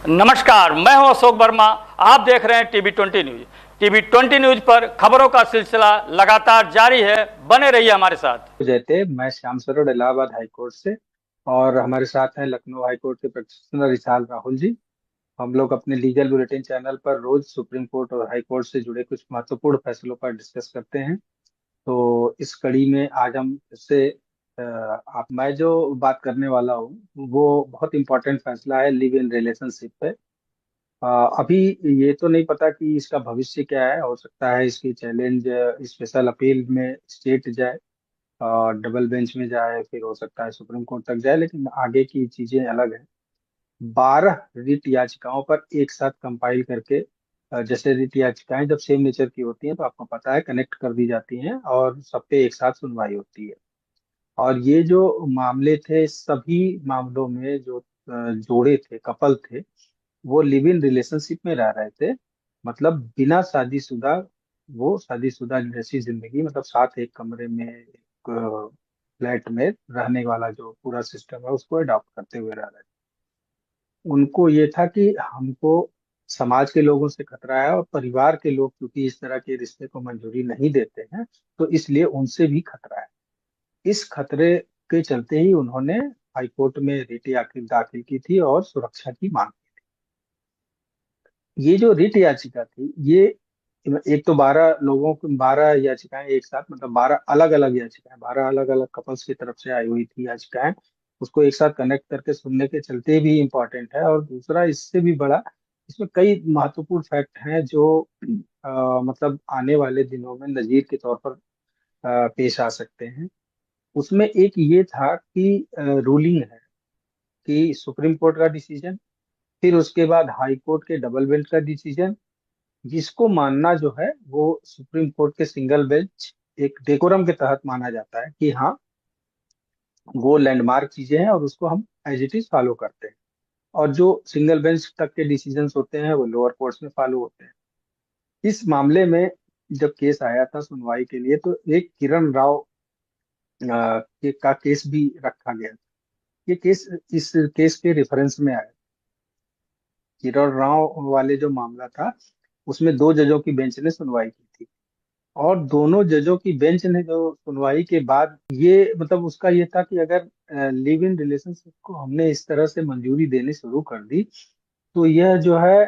नमस्कार, मैं हूं अशोक वर्मा। आप देख रहे हैं टीवी 20 न्यूज। टीवी 20 न्यूज पर खबरों का सिलसिला लगातार जारी है। बने रहिए हमारे साथ। जयते मैं श्याम सरोड इलाहाबाद हाई कोर्ट से। और हमारे साथ हैं लखनऊ हाई कोर्ट के प्रैक्टिशनर इसाल राहुल जी। हम लोग अपने लीगल बुलेटिन चैनल पर रोज सुप्रीम कोर्ट और हाई कोर्ट से जुड़े कुछ महत्वपूर्ण फैसलों पर डिस्कस करते हैं। तो इस कड़ी में आज हम इससे आप मैं जो बात करने वाला हूँ वो बहुत इंपॉर्टेंट फैसला है लिव इन रिलेशनशिप पे। अभी ये तो नहीं पता कि इसका भविष्य क्या है। हो सकता है इसकी चैलेंज स्पेशल अपील में स्टेट जाए और डबल बेंच में जाए, फिर हो सकता है सुप्रीम कोर्ट तक जाए, लेकिन आगे की चीजें अलग है। 12 रिट याचिकाओं पर एक साथ कंपाइल करके जैसे रिट याचिकाएं जब सेम नेचर की होती हैं तो आपको पता है कनेक्ट कर दी जाती हैं और सब पे एक साथ सुनवाई होती है। और ये जो मामले थे सभी मामलों में जो जोड़े थे, कपल थे, वो लिव इन रिलेशनशिप में रह रहे थे। मतलब बिना शादीशुदा, वो शादीशुदा जैसी जिंदगी, मतलब साथ एक कमरे में एक फ्लैट में रहने वाला जो पूरा सिस्टम है उसको अडॉप्ट करते हुए रह रहे थे। उनको ये था कि हमको समाज के लोगों से खतरा है और परिवार के लोग क्योंकि इस तरह के रिश्ते को मंजूरी नहीं देते हैं, तो इसलिए उनसे भी खतरा है। इस खतरे के चलते ही उन्होंने हाईकोर्ट में रिट दाखिल की थी और सुरक्षा की मांग की। ये जो रिट याचिका थी ये एक तो 12 लोगों को 12 याचिकाएं एक साथ, मतलब 12 अलग अलग याचिकाएं, 12 अलग अलग कपल्स की तरफ से आई हुई थी याचिकाएं। उसको एक साथ कनेक्ट करके सुनने के चलते भी इम्पोर्टेंट है। और दूसरा इससे भी बड़ा, इसमें कई महत्वपूर्ण फैक्ट हैं जो मतलब आने वाले दिनों में नजीर के तौर पर पेश आ सकते हैं। उसमें एक ये था कि रूलिंग है कि सुप्रीम कोर्ट का डिसीजन, फिर उसके बाद हाई कोर्ट के डबल बेंच का डिसीजन, जिसको मानना जो है वो सुप्रीम कोर्ट के सिंगल बेंच एक डेकोरम के तहत माना जाता है कि हाँ वो लैंडमार्क चीजें हैं और उसको हम एज इट इज फॉलो करते हैं। और जो सिंगल बेंच तक के डिसीजंस होते हैं वो लोअर कोर्ट्स में फॉलो होते हैं। इस मामले में जब केस आया था सुनवाई के लिए तो एक किरण राव का केस भी रखा गया था। ये केस इस केस के रेफरेंस में आया। किरण राव वाले जो मामला था उसमें दो जजों की बेंच ने सुनवाई की थी। और दोनों जजों की बेंच ने जो सुनवाई के बाद ये मतलब उसका ये था कि अगर लिव इन रिलेशनशिप को हमने इस तरह से मंजूरी देनी शुरू कर दी तो यह जो है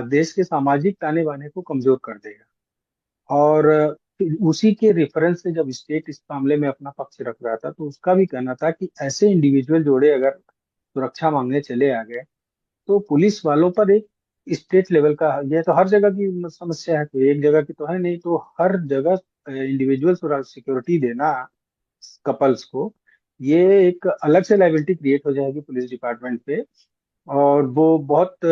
देश के सामाजिक ताने बाने को कमजोर कर देगा। और फिर उसी के रेफरेंस से जब स्टेट इस मामले में अपना पक्ष रख रहा था तो उसका भी कहना था कि ऐसे इंडिविजुअल जोड़े अगर सुरक्षा मांगने चले आ गए तो पुलिस वालों पर एक स्टेट लेवल का, यह तो हर जगह की समस्या है, कोई एक जगह की तो है नहीं, तो हर जगह इंडिविजुअल सिक्योरिटी देना कपल्स को, ये एक अलग से लाइबिलिटी क्रिएट हो जाएगी पुलिस डिपार्टमेंट पे। और वो बहुत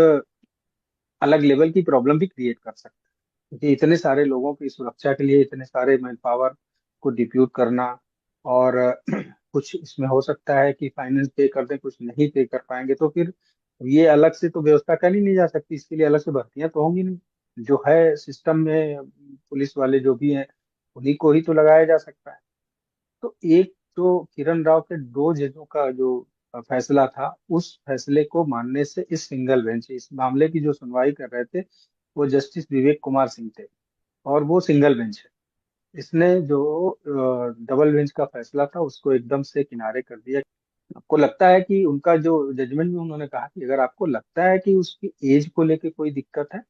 अलग लेवल की प्रॉब्लम भी क्रिएट कर सकता है क्योंकि इतने सारे लोगों की सुरक्षा के लिए इतने सारे मैन पावर को डिप्यूट करना। और कुछ इसमें हो सकता है कि फाइनेंस पे कर दें, कुछ नहीं पे कर पाएंगे तो फिर ये अलग से तो व्यवस्था कर ही नहीं जा सकती, इसके लिए अलग से भर्तियां तो होंगी नहीं। जो है सिस्टम में पुलिस वाले जो भी हैं उन्हीं को ही तो लगाया जा सकता है। तो एक जो किरण राव के दो जजों का जो फैसला था उस फैसले को मानने से इस सिंगल बेंच इस मामले की जो सुनवाई कर रहे थे वो जस्टिस विवेक कुमार सिंह थे और वो सिंगल बेंच है। इसने जो डबल बेंच का फैसला था उसको एकदम से किनारे कर दिया। आपको लगता है कि उनका जो जजमेंट में उन्होंने कहा कि अगर आपको लगता है कि उसकी एज को लेके कोई दिक्कत है,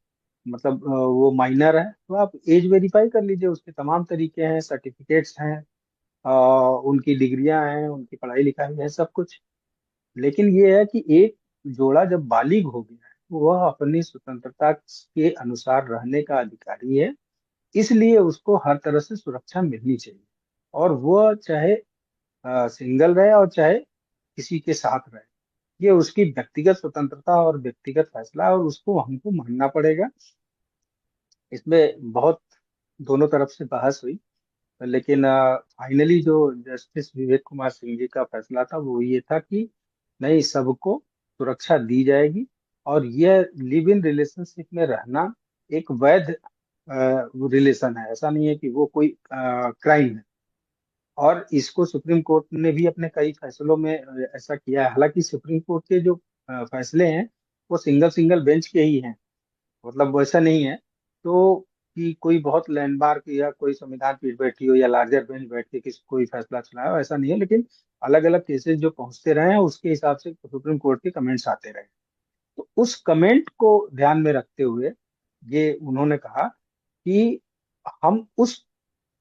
मतलब वो माइनर है, तो आप एज वेरीफाई कर लीजिए, उसके तमाम तरीके हैं, सर्टिफिकेट्स हैं, उनकी डिग्रियां हैं, उनकी पढ़ाई लिखाई है, सब कुछ। लेकिन ये है कि एक जोड़ा जब बालिग हो गया है तो वह अपनी स्वतंत्रता के अनुसार रहने का अधिकारी है, इसलिए उसको हर तरह से सुरक्षा मिलनी चाहिए। और वह चाहे सिंगल रहे और चाहे किसी के साथ रहे, ये उसकी व्यक्तिगत स्वतंत्रता और व्यक्तिगत फैसला है और उसको हमको मानना पड़ेगा। इसमें बहुत दोनों तरफ से बहस हुई, लेकिन फाइनली जो जस्टिस विवेक कुमार सिंह जी का फैसला था वो ये था कि नहीं, सबको सुरक्षा दी जाएगी। और यह लिव इन रिलेशनशिप में रहना एक वैध रिलेशन है, ऐसा नहीं है कि वो कोई क्राइम है। और इसको सुप्रीम कोर्ट ने भी अपने कई फैसलों में ऐसा किया है। हालांकि सुप्रीम कोर्ट के जो फैसले हैं वो सिंगल सिंगल बेंच के ही हैं, मतलब वैसा नहीं है तो कि कोई बहुत लैंडमार्क या कोई संविधान पीठ बैठी हो या लार्जर बेंच बैठ के किसी कोई फैसला सुनाया हो, ऐसा नहीं है। लेकिन अलग अलग केसेस जो पहुंचते रहे हैं उसके हिसाब से सुप्रीम कोर्ट के कमेंट्स आते रहे। तो उस कमेंट को ध्यान में रखते हुए ये उन्होंने कहा कि हम उस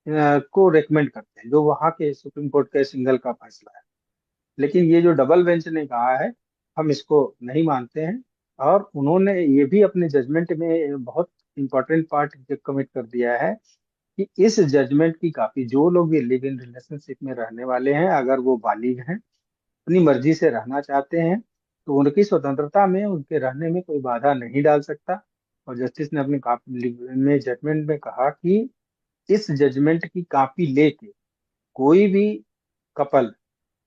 को रेकमेंड करते हैं जो वहां के सुप्रीम कोर्ट के सिंगल का फैसला है। लेकिन ये जो डबल बेंच ने कहा है हम इसको नहीं मानते हैं। और उन्होंने ये भी अपने जजमेंट में बहुत इंपॉर्टेंट पार्ट कमिट कर दिया है कि इस जजमेंट की कॉपी जो लोग ये लिव इन रिलेशनशिप में रहने वाले हैं, अगर वो बालिग हैं, अपनी मर्जी से रहना चाहते हैं, तो उनकी स्वतंत्रता में उनके रहने में कोई बाधा नहीं डाल सकता। और जस्टिस ने अपने में जजमेंट में कहा कि इस जजमेंट की कॉपी लेके कोई भी कपल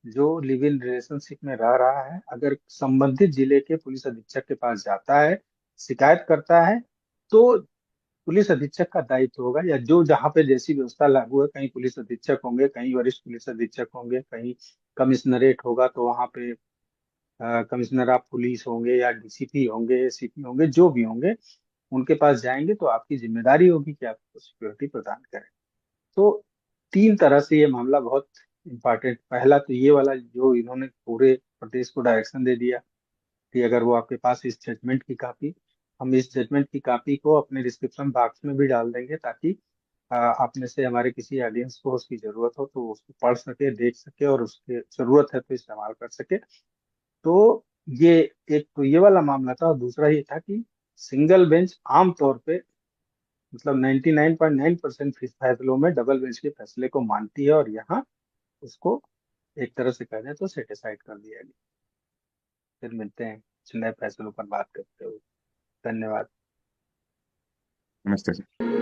जो लिव इन रिलेशनशिप में रह रहा है अगर संबंधित जिले के पुलिस अधीक्षक के पास जाता है, शिकायत करता है, तो पुलिस अधीक्षक का दायित्व होगा, या जो जहाँ पे जैसी व्यवस्था लागू है, कहीं पुलिस अधीक्षक होंगे, कहीं वरिष्ठ पुलिस अधीक्षक होंगे, कहीं कमिश्नरेट होगा तो वहाँ पे कमिश्नर ऑफ पुलिस होंगे या डीसीपी होंगे, सीपी होंगे, जो भी होंगे, उनके पास जाएंगे तो आपकी जिम्मेदारी होगी कि आपको सिक्योरिटी प्रदान करें। तो तीन तरह से ये मामला बहुत इम्पोर्टेंट, पहला तो ये वाला जो इन्होंने पूरे प्रदेश को डायरेक्शन दे दिया कि अगर वो आपके पास इस जजमेंट की कॉपी, हम इस जजमेंट की कॉपी को अपने डिस्क्रिप्शन बॉक्स में भी डाल देंगे ताकि आप में से हमारे किसी ऑडियंस को उसकी जरूरत हो तो वो उसको पढ़ सके, देख सके और उसके जरूरत है तो इस्तेमाल कर सके। तो ये एक तो ये वाला मामला था, और दूसरा ये था कि सिंगल बेंच आमतौर पे मतलब 99.9% फैसलों में डबल बेंच के फैसले को मानती है, और यहाँ उसको एक तरह से कह दें तो सेटिसाइड कर दिया गया। फिर मिलते हैं कुछ नए फैसलों पर बात करते हुए। धन्यवाद। नमस्ते सर।